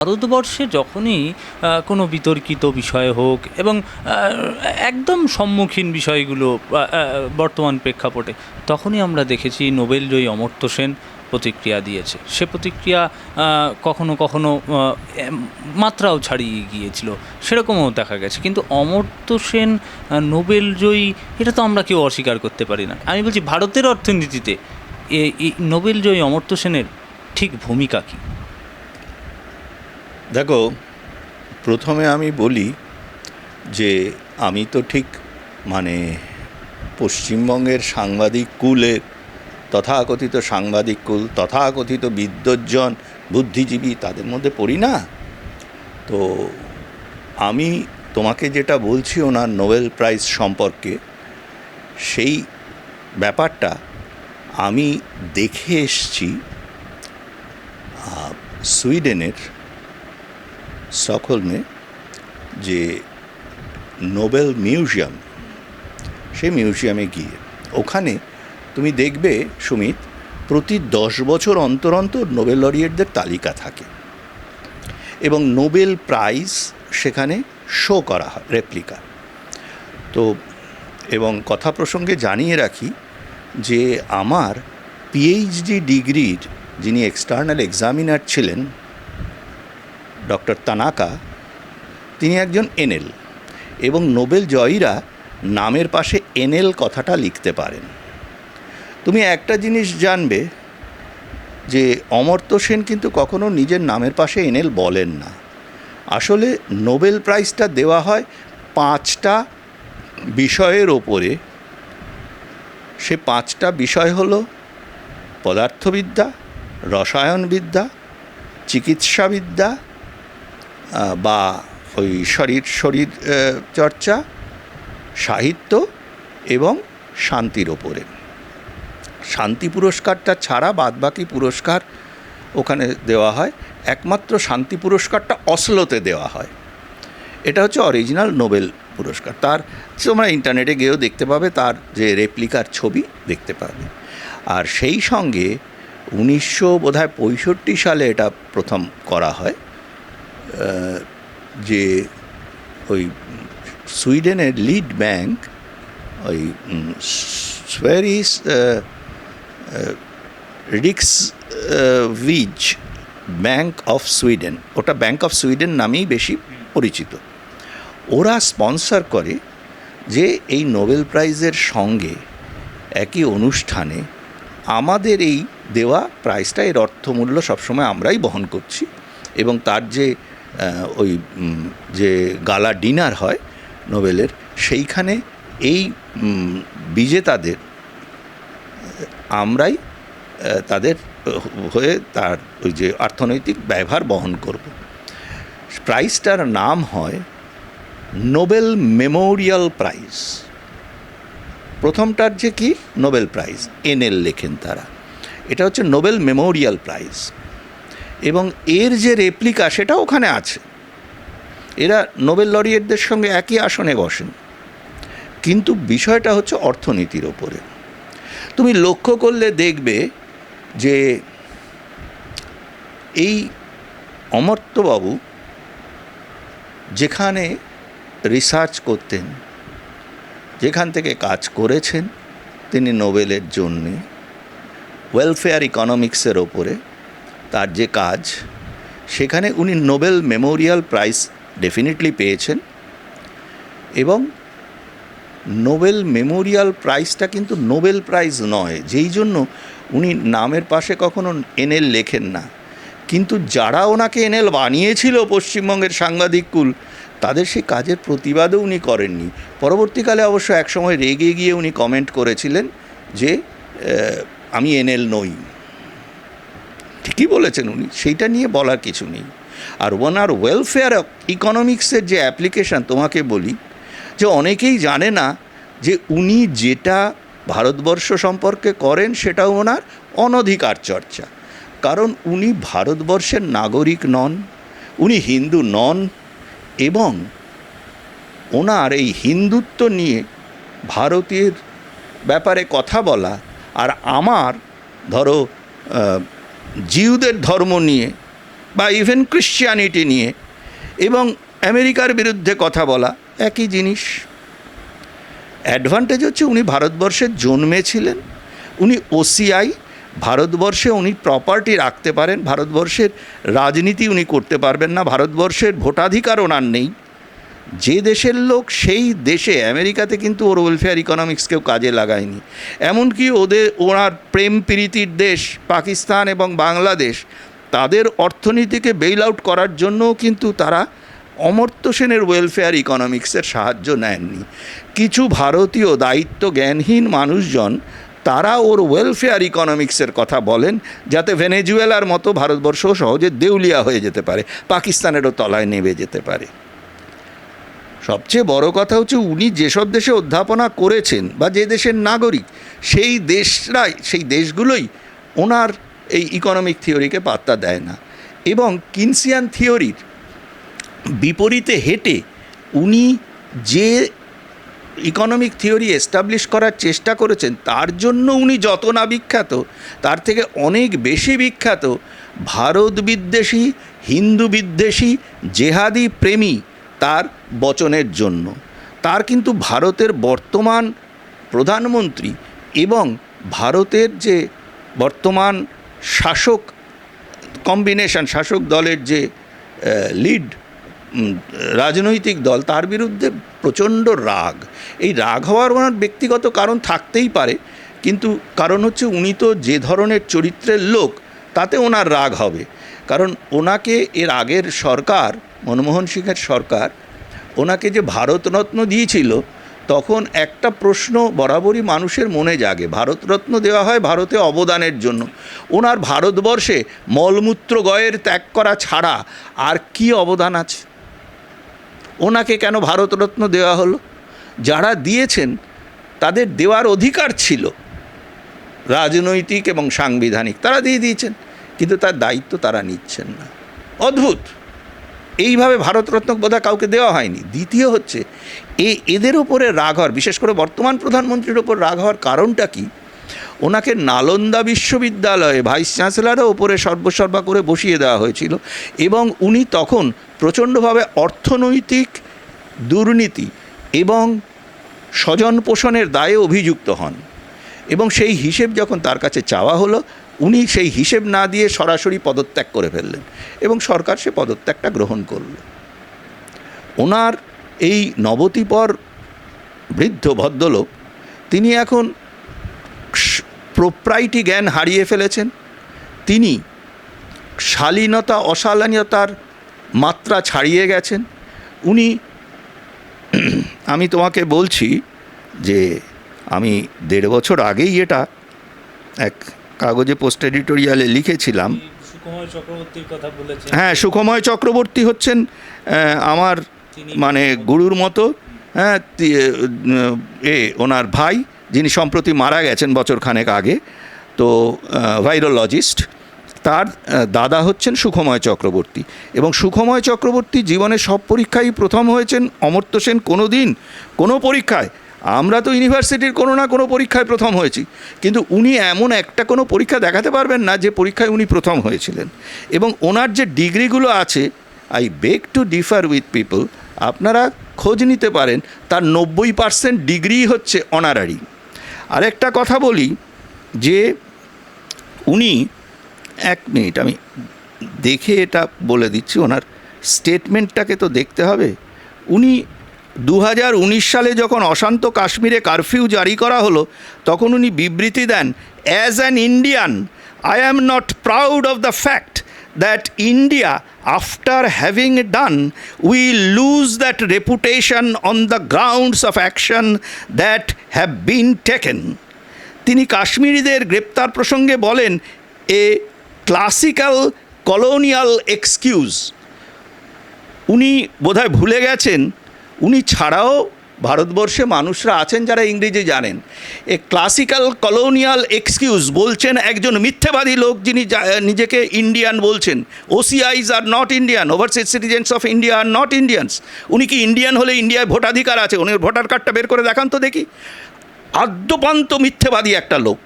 ভারতবর্ষে যখনই কোনো বিতর্কিত বিষয় হোক এবং একদম সম্মুখীন বিষয়গুলো বর্তমান প্রেক্ষাপটে, তখনই আমরা দেখেছি নোবেলজয়ী অমর্ত্য সেন প্রতিক্রিয়া দিয়েছে। সে প্রতিক্রিয়া কখনো কখনো মাত্রাও ছাড়িয়ে গিয়েছিল, সেরকমও দেখা গেছে। কিন্তু অমর্ত্য সেন নোবেলজয়ী, এটা তো আমরা কেউ অস্বীকার করতে পারি না। আমি বলছি, ভারতের অর্থনীতিতে এই নোবেলজয়ী অমর্ত্য সেনের ঠিক ভূমিকা কী? দেখো, প্রথমে আমি বলি যে আমি তো ঠিক পশ্চিমবঙ্গের সাংবাদিক কুলে, তথাকথিত সাংবাদিক কুল, তথাকথিত বিদ্বজ্জন বুদ্ধিজীবী, তাদের মধ্যে পড়ি না। তো আমি তোমাকে যেটা বলছি ওনার নোবেল প্রাইজ সম্পর্কে, সেই ব্যাপারটা আমি দেখে এসছি সুইডেনের স্টকহোলমে যে নোবেল মিউজিয়াম, সেই মিউজিয়ামে গিয়ে ওখানে তুমি দেখবে সুমিত, প্রতি 10 বছর অন্তর অন্তর নোবেল লরিয়েটদের তালিকা থাকে এবং নোবেল প্রাইজ সেখানে শো করা হয়, রেপ্লিকা। তো এবং কথা প্রসঙ্গে জানিয়ে রাখি যে আমার পিএইচডি ডিগ্রির যিনি এক্সটার্নাল এক্সামিনার ছিলেন, ডক্টর তানাকা, তিনি একজন এনএল, এবং নোবেল জয়ীরা নামের পাশে এনএল কথাটা লিখতে পারেন। তুমি একটা জিনিস জানবে যে অমর্ত্য সেন কিন্তু কখনো নিজের নামের পাশে এনএল বলেন না। আসলে নোবেল প্রাইজটা দেওয়া হয় 5টা বিষয়ের ওপরে। সে 5টা বিষয় হলো পদার্থবিদ্যা, রসায়নবিদ্যা, চিকিৎসাবিদ্যা বা ওই শরীর চর্চা, সাহিত্য এবং শান্তির ওপরে। শান্তি পুরস্কারটা ছাড়া বাদবাকি পুরস্কার ওখানে দেওয়া হয়। একমাত্র শান্তি পুরস্কারটা অসলোতে দেওয়া হয়। এটা হচ্ছে অরিজিনাল নোবেল পুরস্কার। তার তোমরা ইন্টারনেটে গিয়েও দেখতে পাবে, তার যে রেপ্লিকার ছবি দেখতে পাবে। আর সেই সঙ্গে 1965 সালে এটা প্রথম করা হয়, যে ওই সুইডেনের লিড ব্যাংক, ওই স্ভেরিস রিক্সভিজ ব্যাংক অফ সুইডেন, ওটা ব্যাংক অফ সুইডেন নামেই বেশি পরিচিত, ওরা স্পন্সর করে যে এই নোবেল প্রাইজের সঙ্গে একই অনুষ্ঠানে আমাদের এই দেওয়া প্রাইজটা, এর অর্থমূল্য সবসময় আমরাই বহন করছি, এবং তার যে ওই যে গালা ডিনার হয় নোবেলের, সেইখানে এই বিজেতাদের আমরাই তাদের হয়ে তার ওই যে অর্থনৈতিক ব্যয়ভার বহন করব। প্রাইজটার নাম হয় নোবেল মেমোরিয়াল প্রাইজ। প্রথমটার যে কি নোবেল প্রাইজ, এনএল লেখেন তারা, এটা হচ্ছে নোবেল মেমোরিয়াল প্রাইজ, এবং এর যে রেপ্লিকা সেটা ওখানে আছে। এরা নোবেল লরিয়েটদের সঙ্গে একই আসনে বসেন, কিন্তু বিষয়টা হচ্ছে অর্থনীতির ওপরে। তুমি লক্ষ্য করলে দেখবে যে এই অমর্ত্যবাবু যেখানে রিসার্চ করতেন, যেখান থেকে কাজ করেছেন তিনি নোবেলের জন্যে, ওয়েলফেয়ার ইকোনমিক্সের ওপরে তার যে কাজ, সেখানে উনি নোবেল মেমোরিয়াল প্রাইজ ডেফিনেটলি পেয়েছেন। এবং নোবেল মেমোরিয়াল প্রাইজটা কিন্তু নোবেল প্রাইজ নয়, যেই জন্য উনি নামের পাশে কখনো এনএল লেখেন না। কিন্তু যারা ওনাকে এনএল বানিয়েছিল পশ্চিমবঙ্গের সাংবাদিক কুল, তাদের সেই কাজের প্রতিবাদও উনি করেননি। পরবর্তীকালে অবশ্য একসময় রেগে গিয়ে উনি কমেন্ট করেছিলেন যে আমি এনএল নই। ঠিকই বলেছেন উনি, সেইটা নিয়ে বলার কিছু নেই। আর ওনার ওয়েলফেয়ার ইকোনমিক্সের যে অ্যাপ্লিকেশান, তোমাকে বলি যে অনেকেই জানে না যে উনি যেটা ভারতবর্ষ সম্পর্কে করেন সেটাও ওনার অনধিকার চর্চা। কারণ উনি ভারতবর্ষের নাগরিক নন, উনি হিন্দু নন, এবং ওনার এই হিন্দুত্ব নিয়ে ভারতের ব্যাপারে কথা বলা, আর আমার ধরো জিউদের ধর্ম নিয়ে বা ইভেন ক্রিশ্চিয়ানিটি নিয়ে এবং আমেরিকার বিরুদ্ধে কথা বলা একই জিনিস। অ্যাডভান্টেজ হচ্ছে উনি ভারতবর্ষে জন্মেছিলেন, উনি ওসিআই, ভারতবর্ষে উনি প্রপার্টি রাখতে পারেন, ভারতবর্ষের রাজনীতি উনি করতে পারবেন না, ভারতবর্ষের ভোটাধিকার ওনার নেই। যে দেশের লোক সেই দেশে, আমেরিকাতে কিন্তু ওর ওয়েলফেয়ার ইকোনমিক্সকেও কাজে লাগায়নি। এমনকি ওনার প্রেম প্রীতির দেশ পাকিস্তান এবং বাংলাদেশ, তাদের অর্থনীতিকে বেইল আউট করার জন্যও কিন্তু তারা অমর্ত্য সেনের ওয়েলফেয়ার ইকোনমিক্সের সাহায্য নেননি। কিছু ভারতীয় দায়িত্ব জ্ঞানহীন মানুষজন তারা ওর ওয়েলফেয়ার ইকোনমিক্সের কথা বলেন, যাতে ভেনেজুয়েলার মতো ভারতবর্ষ সহজে দেউলিয়া হয়ে যেতে পারে, পাকিস্তানেরও তলায় নেমে যেতে পারে। সবচেয়ে বড় কথা হচ্ছে উনি যেসব দেশে অধ্যাপনা করেছেন বা যে দেশের নাগরিক, সেই দেশগুলোই ওনার এই ইকোনমিক থিওরিকে পাত্তা দেয় না। এবং কিনসিয়ান থিওরির বিপরীতে হেঁটে উনি যে ইকোনমিক থিওরি এস্টাবলিশ করার চেষ্টা করেছেন, তার জন্য উনি যত না বিখ্যাত, তার থেকে অনেক বেশি বিখ্যাত ভারত বিদ্বেষী, হিন্দু বিদ্বেষী, জেহাদি প্রেমী তার বচনের জন্য। তার কিন্তু ভারতের বর্তমান প্রধানমন্ত্রী এবং ভারতের যে বর্তমান শাসক কম্বিনেশন, শাসক দলের যে লিড রাজনৈতিক দল, তার বিরুদ্ধে প্রচণ্ড রাগ। এই রাগ হওয়ার ওনার ব্যক্তিগত কারণ থাকতেই পারে, কিন্তু কারণ হচ্ছে উনি তো যে ধরনের চরিত্রের লোক, তাতে ওনার রাগ হবে। কারণ ওনাকে এর আগের সরকার, মনমোহন সিংয়ের সরকার, ওনাকে যে ভারতরত্ন দিয়েছিল, তখন একটা প্রশ্ন বরাবরই মানুষের মনে জাগে, ভারতরত্ন দেওয়া হয় ভারতে অবদানের জন্য, ওনার ভারতবর্ষে মলমূত্র গয়ের ত্যাগ করা ছাড়া আর কি অবদান আছে? ওনাকে কেন ভারতরত্ন দেওয়া হলো? যারা দিয়েছেন তাদের দেওয়ার অধিকার ছিল রাজনৈতিক এবং সাংবিধানিক, তারা দিয়ে দিয়েছেন, কিন্তু তার দায়িত্ব তারা নিচ্ছেন না। অদ্ভুত। এইভাবে ভারতরত্ন বোধহয় কাউকে দেওয়া হয়নি। দ্বিতীয় হচ্ছে এদের ওপরে রাগ হওয়ার, বিশেষ করে বর্তমান প্রধানমন্ত্রীর ওপর রাগ হওয়ার কারণটা কি? ওনাকে নালন্দা বিশ্ববিদ্যালয়ে ভাইস চ্যান্সেলরও ওপরে সর্বসর্বা করে বসিয়ে দেওয়া হয়েছিল এবং উনি তখন প্রচণ্ডভাবে অর্থনৈতিক দুর্নীতি এবং স্বজন পোষণের দায়ে অভিযুক্ত হন এবং সেই হিসেব যখন তার কাছে চাওয়া হলো, উনি সেই হিসেব না দিয়ে সরাসরি পদত্যাগ করে ফেললেন এবং সরকার সে পদত্যাগটা গ্রহণ করল। ওনার এই নবতিপর বৃদ্ধ ভদ্রলোক, তিনি এখন প্রোপ্রাইটি জ্ঞান হারিয়ে ফেলেছেন। তিনি শালীনতা অশালীনতার মাত্রা ছাড়িয়ে গেছেন। উনি, আমি তোমাকে বলছি যে আমি 1.5 বছর আগেই এটা এক কাগজে পোস্ট এডিটোরিয়ালে লিখেছিলাম। সুখময় চক্রবর্তীর কথা বলেছেন। হ্যাঁ, সুখময় চক্রবর্তী হচ্ছেন আমার মানে গুরুর মতো। হ্যাঁ, ওনার ভাই, যিনি সম্প্রতি মারা গেছেন বছরখানেক আগে, তো ভাইরোলজিস্ট, তার দাদা হচ্ছেন সুখময় চক্রবর্তী। এবং সুখময় চক্রবর্তী জীবনের সব পরীক্ষায় প্রথম হয়েছেন। অমর্ত্য সেন কোনো দিন কোনো পরীক্ষায়, আমরা তো ইউনিভার্সিটির কোনো না কোনো পরীক্ষায় প্রথম হয়েছি, কিন্তু উনি এমন একটা কোনো পরীক্ষা দেখাতে পারবেন না যে পরীক্ষায় উনি প্রথম হয়েছিলেন। এবং ওনার যে ডিগ্রিগুলো আছে, I beg two differ with people, আপনারা খোঁজ নিতে পারেন, তার 90% ডিগ্রি হচ্ছে অনারারি। আরেকটা কথা বলি যে উনি, 1 মিনিট আমি দেখে এটা বলে দিচ্ছি, ওনার স্টেটমেন্টটাকে তো দেখতে হবে। উনি 2019 সালে যখন অশান্ত কাশ্মীরে কারফিউ জারি করা হলো, তখন উনি বিবৃতি দেন, as an Indian I am not proud of the fact that India after having done will lose that reputation on the grounds of action that have been taken. তিনি কাশ্মীরিদের গ্রেপ্তার প্রসঙ্গে বলেন, এ ক্লাসিক্যাল কলোনিয়াল এক্সকিউজ। উনি বোধহয় ভুলে গেছেন, উনি ছাড়াও ভারতবর্ষে মানুষরা আছেন যারা ইংরেজি জানেন। এ ক্লাসিক্যাল কলোনিয়াল এক্সকিউজ বলছেন একজন মিথ্যেবাদী লোক, যিনি নিজেকে ইন্ডিয়ান বলছেন। OCIs are not Indian, overseas citizens of India are not Indians. উনি কি ইন্ডিয়ান হলে ইন্ডিয়ায় ভোটাধিকার আছে? উনি ভোটার কার্ডটা বের করে দেখান তো দেখি। আদ্যপান্ত মিথ্যেবাদী একটা লোক।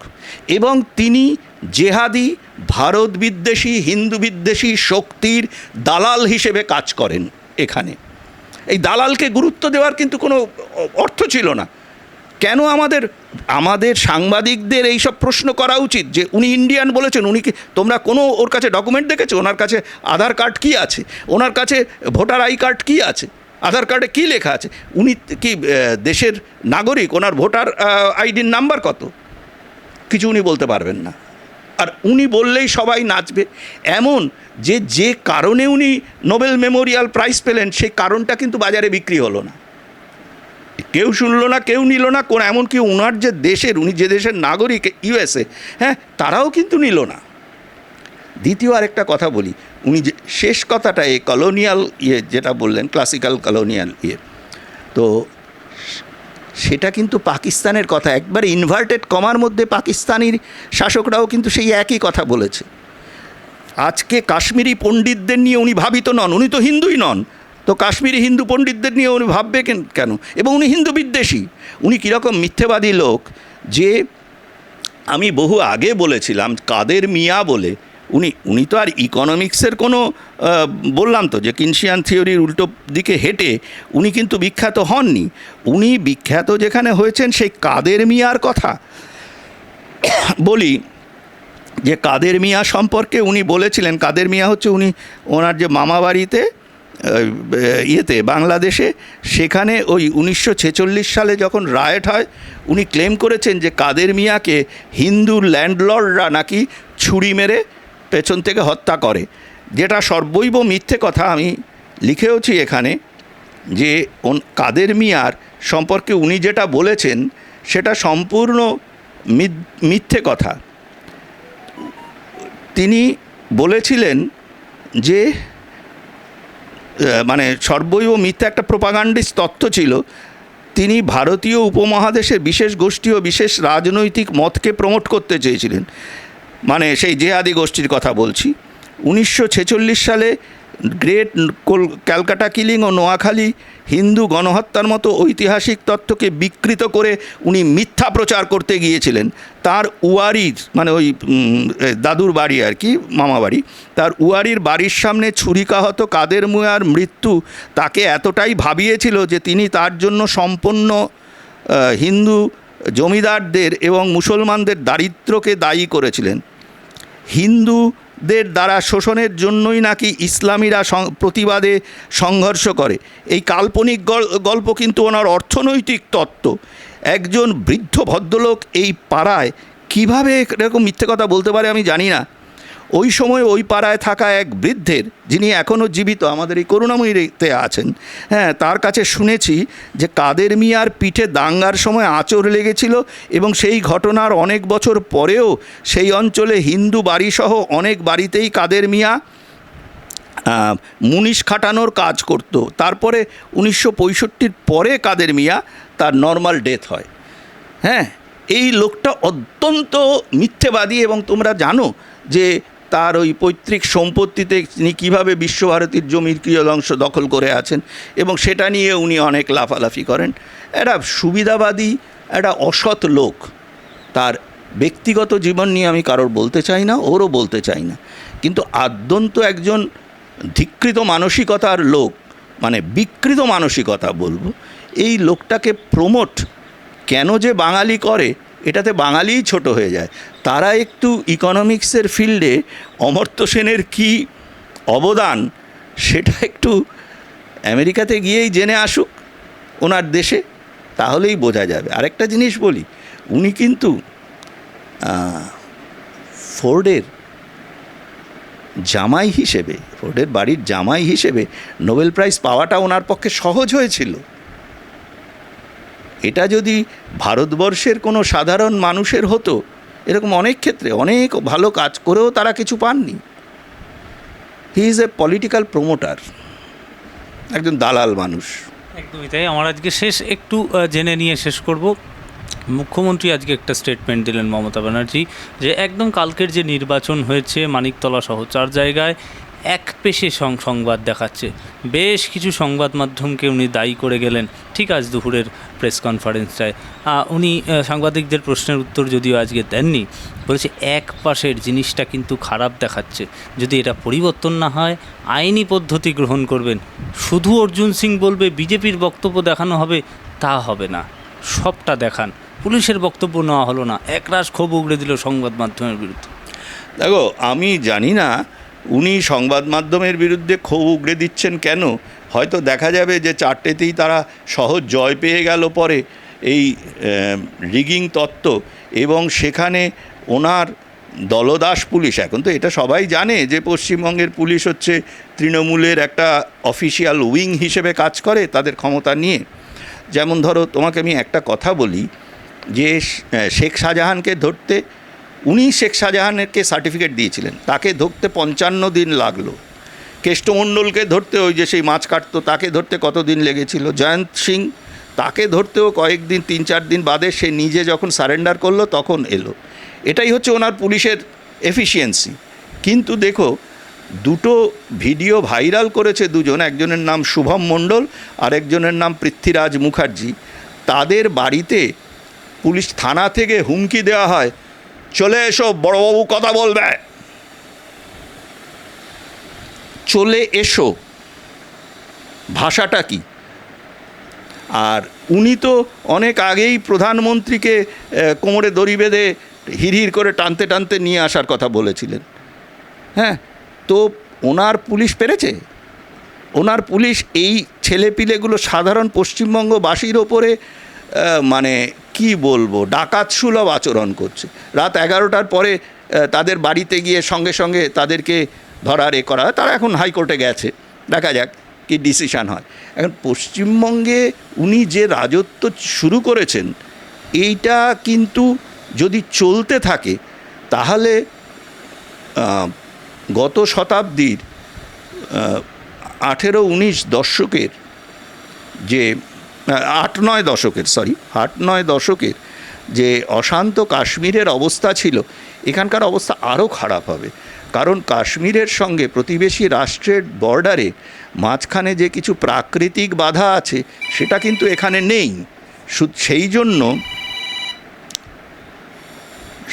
এবং তিনি জেহাদি ভারত বিদ্বেষী, হিন্দু বিদ্বেষী শক্তির দালাল হিসেবে কাজ করেন এখানে। এই দালালকে গুরুত্ব দেওয়ার কিন্তু কোনো অর্থ ছিল না। কেন আমাদের সাংবাদিকদের এইসব প্রশ্ন করা উচিত যে উনি ইন্ডিয়ান বলেছেন, উনি কি, তোমরা কোনো ওর কাছে ডকুমেন্ট দেখেছো? ওনার কাছে আধার কার্ড কী আছে? ওনার কাছে ভোটার আই কার্ড কী আছে? আধার কার্ডে কী লেখা আছে? উনি কি দেশের নাগরিক? ওনার ভোটার আইডির নাম্বার কত? কিছু উনি বলতে পারবেন না। আর উনি বললেই সবাই নাচবে, এমন যে কারণে উনি নোবেল মেমোরিয়াল প্রাইজ পেলেন সেই কারণটা কিন্তু বাজারে বিক্রি হলো না, কেউ শুনলো না, কেউ নিল না। এমনকি ওনার যে দেশের, উনি যে দেশের নাগরিক ইউএসএ, হ্যাঁ, তারাও কিন্তু নিল না। দ্বিতীয় আরেকটা কথা বলি, উনি যে শেষ কথাটা এই কলোনিয়াল যেটা বললেন, ক্লাসিক্যাল কলোনিয়াল তো সেটা কিন্তু পাকিস্তানের কথা, একবারে ইনভার্টেড কমার মধ্যে পাকিস্তানির শাসকরাও কিন্তু সেই একই কথা বলেছে। আজকে কাশ্মীরি পণ্ডিতদের নিয়ে উনি ভাবিত নন, উনি তো হিন্দুই নন, তো কাশ্মীরি হিন্দু পণ্ডিতদের নিয়ে উনি ভাববে কেন? এবং উনি হিন্দু বিদ্বেষী। উনি কীরকম মিথ্যেবাদী লোক যে আমি বহু আগে বলেছিলাম, কাদের মিয়া বলে, উনি তো আর ইকোনমিক্সের কোনো, বললাম তো যে কিনশিয়ান থিওরির উল্টো দিকে হেঁটে উনি কিন্তু বিখ্যাত হননি। উনি বিখ্যাত যেখানে হয়েছেন সেই কাদের মিয়ার কথা বলি, যে কাদের মিয়া সম্পর্কে উনি বলেছিলেন, কাদের মিয়া হচ্ছে ওনার যে মামা বাড়িতে বাংলাদেশে, সেখানে ওই 1946 সালে যখন রায়েট হয়, উনি ক্লেম করেছেন যে কাদের মিয়াকে হিন্দু ল্যান্ডলর্ডরা নাকি ছুরি মেরে পেছন থেকে হত্যা করে, যেটা সর্বৈব মিথ্যে কথা। আমি লিখেওছি এখানে যে কাদের মিয়ার সম্পর্কে উনি যেটা বলেছেন সেটা সম্পূর্ণ মিথ্যে কথা। তিনি বলেছিলেন যে মানে সর্বৈব মিথ্যা, একটা প্রোপাগান্ডিস্ট তথ্য ছিল। তিনি ভারতীয় উপমহাদেশের বিশেষ গোষ্ঠী ও বিশেষ রাজনৈতিক মতকে প্রমোট করতে চেয়েছিলেন, মানে সেই জেহাদি গোষ্ঠীর কথা বলছি। 1946 সালে গ্রেট ক্যালকাটা কিলিং ও নোয়াখালী হিন্দু গণহত্যার মতো ঐতিহাসিক তথ্যকে বিকৃত করে উনি মিথ্যা প্রচার করতে গিয়েছিলেন। তার উয়ারির, মানে ওই দাদুর বাড়ি আর কি, মামা বাড়ি, তার উয়ারির বাড়ির সামনে ছুরিকাহত কাদের মিয়ার মৃত্যু তাকে এতটাই ভাবিয়েছিল যে তিনি তার জন্য সম্পন্ন হিন্দু জমিদারদের এবং মুসলমানদের দারিদ্র্যকে দায়ী করেছিলেন। হিন্দুদের দ্বারা শোষণের জন্যই নাকি ইসলামীরা প্রতিবাদে সংঘর্ষ করে। এই কাল্পনিক গল্প কিন্তু ওনার অর্থনৈতিক তত্ত্ব। একজন বৃদ্ধ ভদ্রলোক এই পাড়ায় কিভাবে এরকম মিথ্যে কথা বলতে পারে আমি জানি না। ওই সময় ওই পাড়ায় থাকা এক বৃদ্ধের, যিনি এখনও জীবিত, আমাদের এই করুণাময়ীতে আছেন, হ্যাঁ, তার কাছে শুনেছি যে কাদের মিয়ার পিঠে দাঙ্গার সময় আঁচড় লেগেছিল এবং সেই ঘটনার অনেক বছর পরেও সেই অঞ্চলে হিন্দু বাড়িসহ অনেক বাড়িতেই কাদের মিয়া মুনিশ খাটানোর কাজ করত। তারপরে 1965 পরে কাদের মিয়া তার নর্মাল ডেথ হয়। হ্যাঁ, এই লোকটা অত্যন্ত মিথ্যেবাদী এবং তোমরা জানো যে তার ওই পৈতৃক সম্পত্তিতে তিনি কীভাবে বিশ্বভারতীর জমির কিয়দংশ দখল করে আছেন এবং সেটা নিয়ে উনি অনেক লাফালাফি করেন। একটা সুবিধাবাদী, একটা অসৎ লোক। তার ব্যক্তিগত জীবন নিয়ে আমি কারোর বলতে চাই না, ওরও বলতে চাই না, কিন্তু আদ্যন্ত একজন ধিক্কৃত মানসিকতার লোক, মানে বিকৃত মানসিকতা বলবো। এই লোকটাকে প্রমোট কেন যে বাঙালি করে, এটাতে বাঙালিই ছোট হয়ে যায়। তারা একটু ইকোনমিক্সের ফিল্ডে অমর্ত্য সেনের কী অবদান সেটা একটু আমেরিকাতে গিয়েই জেনে আসুক ওনার দেশে, তাহলেই বোঝা যাবে। আরেকটা জিনিস বলি, উনি কিন্তু ফোর্ডের জামাই হিসেবে, ফোর্ডের বাড়ির জামাই হিসেবে নোবেল প্রাইজ পাওয়াটা ওনার পক্ষে সহজ হয়েছিল। এটা যদি ভারতবর্ষের কোনো সাধারণ মানুষের হতো, এরকম অনেক ক্ষেত্রে অনেক ভালো কাজ করেও তারা কিছু পাননি। He is a political promoter, একজন দালাল মানুষ। একদমই তাই। আমার আজকে একটু জেনে নিয়ে শেষ করব। মুখ্যমন্ত্রী আজকে একটা স্টেটমেন্ট দিলেন, মমতা ব্যানার্জি, যে একদম কালকের যে নির্বাচন হয়েছে মানিকতলা সহ 4 জায়গায় একপেশে সংবাদ দেখাচ্ছে। বেশ কিছু সংবাদ মাধ্যমকে উনি দায়ী করে গেলেন ঠিক আজ দুপুরের প্রেস কনফারেন্সটায়। উনি সাংবাদিকদের প্রশ্নের উত্তর যদিও আজকে দেননি, বলেছে এক পাশের জিনিসটা কিন্তু খারাপ দেখাচ্ছে, যদি এটা পরিবর্তন না হয় আইনি পদ্ধতি গ্রহণ করবেন। শুধু অর্জুন সিং বলবে বিজেপির বক্তব্য দেখানো হবে, তা হবে না, সবটা দেখান। পুলিশের বক্তব্য নেওয়া হলো না, একরাশ ক্ষোভ উগড়ে দিল সংবাদ মাধ্যমের বিরুদ্ধে। দেখো, আমি জানি না উনি সংবাদ মাধ্যমের বিরুদ্ধে ক্ষোভ উগড়ে দিচ্ছেন কেন। হয়তো দেখা যাবে যে চারটেতেই তারা সহজ জয় পেয়ে গেল পরে এই রিগিং তত্ত্ব, এবং সেখানে ওনার দলদাস পুলিশ, এখন তো এটা সবাই জানে যে পশ্চিমবঙ্গের পুলিশ হচ্ছে তৃণমূলের একটা অফিসিয়াল উইং হিসেবে কাজ করে তাদের ক্ষমতা নিয়ে। যেমন ধরো, তোমাকে আমি একটা কথা বলি যে শেখ শাহজাহানকে ধরতে উনি শেখ শাহজাহানকে সার্টিফিকেট দিয়েছিলেন, তাকে ধরতে 55 দিন লাগলো। কেষ্টমণ্ডলকে ধরতে, ওই যে সেই মাছ কাটতো, তাকে ধরতে কতদিন লেগেছিল। জয়ন্ত সিং, তাকে ধরতেও কয়েকদিন, 3-4 দিন বাদে সে নিজে যখন সারেন্ডার করলো তখন এলো। এটাই হচ্ছে ওনার পুলিশের এফিসিয়েন্সি। কিন্তু দেখো, দুটো ভিডিও ভাইরাল করেছে দুজন, একজনের নাম শুভম মণ্ডল আর একজনের নাম পৃথ্বীরাজ মুখার্জি। তাদের বাড়িতে পুলিশ থানা থেকে হুমকি দেওয়া হয়, চলে এসো বড়বাবু কথা বলবে, চলে এসো, ভাষাটা কি? আর উনি তো অনেক আগেই প্রধানমন্ত্রীকে কোমরে দড়ি বেঁধে হিড়হিড় করে টানতে টানতে নিয়ে আসার কথা বলেছিলেন। হ্যাঁ, তো ওনার পুলিশ পেরেছে? ওনার পুলিশ এই ছেলেপিলেগুলো সাধারণ পশ্চিমবঙ্গবাসীর ওপরে মানে কি বলবো, ডাকাত সুলভ আচরণ করছে। রাত 11টার পরে তাদের বাড়িতে গিয়ে সঙ্গে সঙ্গে তাদেরকে ধরার করা হয়। তারা এখন হাইকোর্টে গেছে, দেখা যাক কি ডিসিশান হয়। এখন পশ্চিমবঙ্গে উনি যে রাজত্ব শুরু করেছেন, এইটা কিন্তু যদি চলতে থাকে তাহলে গত শতাব্দীর 18-19 দশকের যে 8-9 দশকের যে অশান্ত কাশ্মীরের অবস্থা ছিল, এখানকার অবস্থা আরও খারাপ হবে। কারণ কাশ্মীরের সঙ্গে প্রতিবেশী রাষ্ট্রের বর্ডারে মাঝখানে যে কিছু প্রাকৃতিক বাধা আছে সেটা কিন্তু এখানে নেই।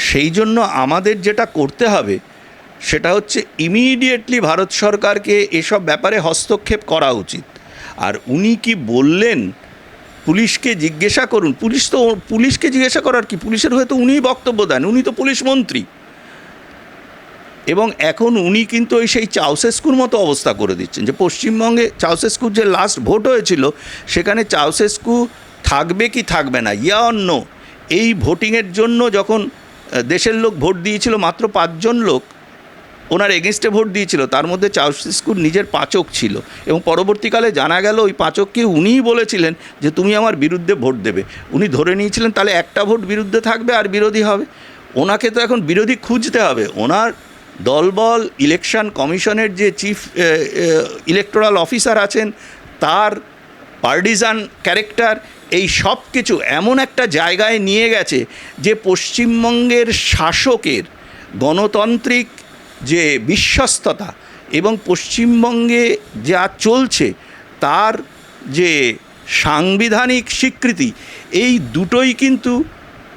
সেই জন্য আমাদের যেটা করতে হবে সেটা হচ্ছে ইমিডিয়েটলি ভারত সরকারকে এসব ব্যাপারে হস্তক্ষেপ করা উচিত। আর উনি কি বললেন পুলিশকে জিজ্ঞাসা করুন। পুলিশকে জিজ্ঞাসা করার কি, পুলিশের হয়তো উনিই বক্তব্য দেন, উনি তো পুলিশ মন্ত্রী। এবং এখন উনি কিন্তু ওই সেই চাউসেস্কুর মতো অবস্থা করে দিচ্ছেন যে পশ্চিমবঙ্গে চাউসেস্কুর যে লাস্ট ভোট হয়েছিল সেখানে চাউসেস্কু থাকবে কি থাকবে না, ইয়া অর নো, এই ভোটিংয়ের জন্য যখন দেশের লোক ভোট দিয়েছিল, মাত্র 5 জন লোক ওনার এগেনস্টে ভোট দিয়েছিল, তার মধ্যে চাউসেস্কুর নিজের পাচক ছিল। এবং পরবর্তীকালে জানা গেল ওই পাচককে উনিই বলেছিলেন যে তুমি আমার বিরুদ্ধে ভোট দেবে। উনি ধরে নিয়েছিলেন তাহলে একটা ভোট বিরুদ্ধে থাকবে আর বিরোধী হবে। ওনাকে তো এখন বিরোধী খুঁজতে হবে। ওনার দলবল, ইলেকশন কমিশনের যে চিফ ইলেকটোরাল অফিসার আছেন, তার পার্টিজান ক্যারেক্টার, এই সব কিছু এমন একটা জায়গায় নিয়ে গেছে যে পশ্চিমবঙ্গের শাসকের গণতান্ত্রিক যে বিশ্বস্ততা এবং পশ্চিমবঙ্গে যা চলছে তার যে সাংবিধানিক স্বীকৃতি, এই দুটোই কিন্তু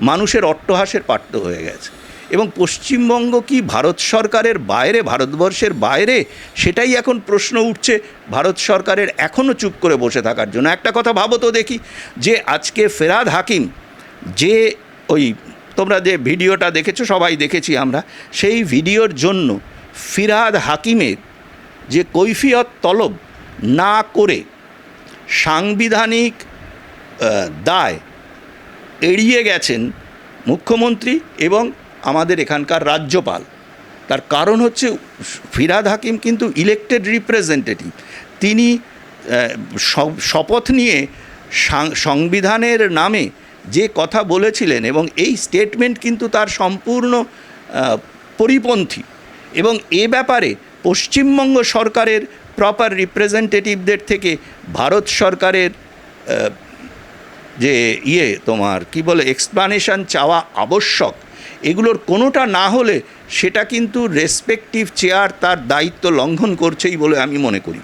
মানুষের অট্টহাসের পাত্র হয়ে গেছে। এবং পশ্চিমবঙ্গ কি ভারত সরকারের বাইরে, ভারতবর্ষের বাইরে, সেটাই এখন প্রশ্ন উঠছে ভারত সরকারের এখনও চুপ করে বসে থাকার জন্য। একটা কথা ভাবো তো দেখি, যে আজকে ফেরাদ হাকিম, যে ওই তোমরা যে ভিডিওটা দেখেছো, সবাই দেখেছি আমরা, সেই ভিডিওর জন্য ফিরহাদ হাকিমের যে কৈফিয়ত তলব না করে সাংবিধানিক দায় এড়িয়ে গেছেন মুখ্যমন্ত্রী এবং আমাদের এখানকার রাজ্যপাল। তার কারণ হচ্ছে ফিরহাদ হাকিম কিন্তু ইলেক্টেড রিপ্রেজেন্টেটিভ। তিনি শপথ নিয়ে সংবিধানের নামে যে কথা বলেছিলেন, এবং এই স্টেটমেন্ট কিন্তু তার সম্পূর্ণ পরিপন্থী। এবং এ ব্যাপারে পশ্চিমবঙ্গ সরকারের প্রপার রিপ্রেজেন্টেটিভদের থেকে ভারত সরকারের যে তোমার কি বলে এক্সপ্লানেশন চাওয়া আবশ্যক। এগুলোর কোনোটা না হলে সেটা কিন্তু রেসপেক্টিভ চেয়ার তার দায়িত্ব লঙ্ঘন করছেই বলে আমি মনে করি।